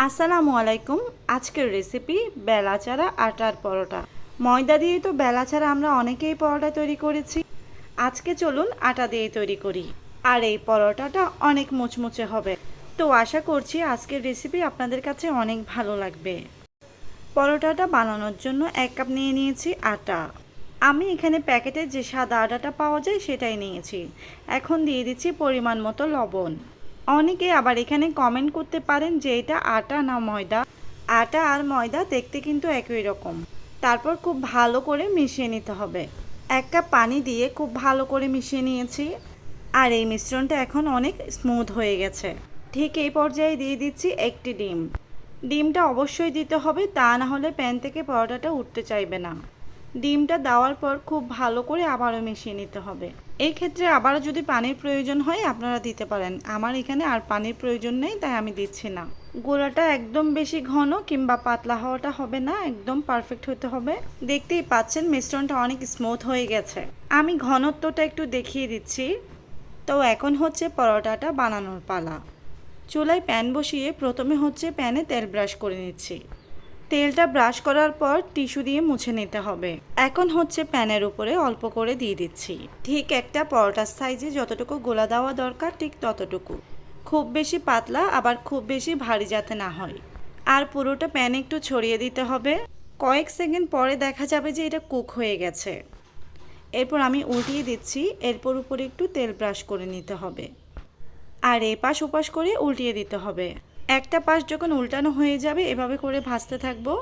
আসসালামু আলাইকুম। আজকের রেসিপি বেলাচারা আটার পরোটা। ময়দা দিয়ে তো বেলাচারা আমরা অনেকেই পরোটা তৈরি করেছি। আজকে চলুন আটা দিয়ে তৈরি করি। আর এই পরোটাটা অনেক মুচমুচে হবে। তো আশা করছি আজকের রেসিপি আপনাদের কাছে অনেক ভালো লাগবে। পরোটাটা বানানোর জন্য 1 কাপ নিয়ে নিয়েছি আটা। আমি এখানে প্যাকেটে যে সাদা আটাটা পাওয়া যায় সেটাই নিয়েছি। এখন দিয়ে দিচ্ছি পরিমাণ মতো লবণ। অনেকে আবার এখানে কমেন্ট করতে পারেন যে এটা আটা না ময়দা। আটা আর ময়দা দেখতে কিন্তু একই রকম। তারপর খুব ভালো করে মিশিয়ে নিতে হবে। 1 কাপ পানি দিয়ে খুব ভালো করে মিশিয়ে নিয়েছি। আর এই মিশ্রণটা এখন অনেক স্মুথ হয়ে গেছে। ঠিক এই পর্যায়ে দিয়ে দিচ্ছি একটি ডিম। ডিমটা অবশ্যই দিতে হবে, তা না হলে প্যান থেকে পরোটাটা উঠতে চাইবে না। ডিমটা দেওয়ার পর খুব ভালো করে আবারও মিশিয়ে নিতে হবে। এই ক্ষেত্রে আবারও যদি পানির প্রয়োজন হয় আপনারা দিতে পারেন। আমার এখানে আর পানির প্রয়োজন নেই, তাই আমি দিচ্ছি না। গোলাটা একদম বেশি ঘন কিংবা পাতলা হওয়াটা হবে না, একদম পারফেক্ট হতে হবে। দেখতেই পাচ্ছেন মিশ্রণটা অনেক স্মুথ হয়ে গেছে। আমি ঘনত্বটা একটু দেখিয়ে দিচ্ছি। তো এখন হচ্ছে পরোটাটা বানানোর পালা। চুলায় প্যান বসিয়ে প্রথমে হচ্ছে প্যানে তেল ব্রাশ করে নিচ্ছি। তেলটা ব্রাশ করার পর টিস্যু দিয়ে মুছে নিতে হবে। এখন হচ্ছে প্যানের উপরে অল্প করে দিয়ে দিচ্ছি। ঠিক একটা পরোটার সাইজে যতটুকু গোলা দেওয়া দরকার ঠিক ততটুকু। খুব বেশি পাতলা আবার খুব বেশি ভারী যাতে না হয়। আর পুরোটা প্যানে একটু ছড়িয়ে দিতে হবে। কয়েক সেকেন্ড পরে দেখা যাবে যে এটা কুক হয়ে গেছে। এরপর আমি উল্টিয়ে দিচ্ছি। এরপর উপরে একটু তেল ব্রাশ করে নিতে হবে। আর এপাশ ওপাশ করে উল্টিয়ে দিতে হবে। একটা পাশ যখন উল্টানো হয়ে যাবে এভাবে করে ভাজতে থাকবো।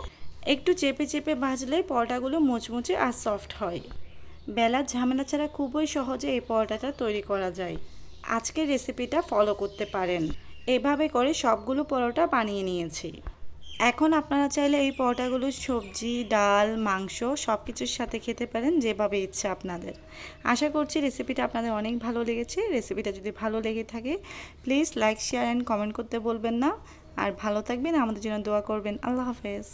একটু চেপে চেপে ভাজলে পরোটাগুলো মুচমুচে আর সফট হয়। বেলার ঝামেলা ছাড়া খুবই সহজে এই পরোটাটা তৈরি করা যায়। আজকের রেসিপিটা ফলো করতে পারেন। এভাবে করে সবগুলো পরোটা বানিয়ে নিয়েছি। এখন আপনারা চাইলে এই পরোটাগুলো সবজি, ডাল, মাংস সব কিছুর সাথে খেতে পারেন, যেভাবে ইচ্ছা আপনাদের। আশা করছি রেসিপিটা আপনাদের অনেক ভালো লেগেছে। রেসিপিটা যদি ভালো লেগে থাকে please like, share and comment করতে বলবেন না। আর ভালো থাকবেন, আমাদের জন্য দোয়া করবেন। আল্লাহ হাফেজ।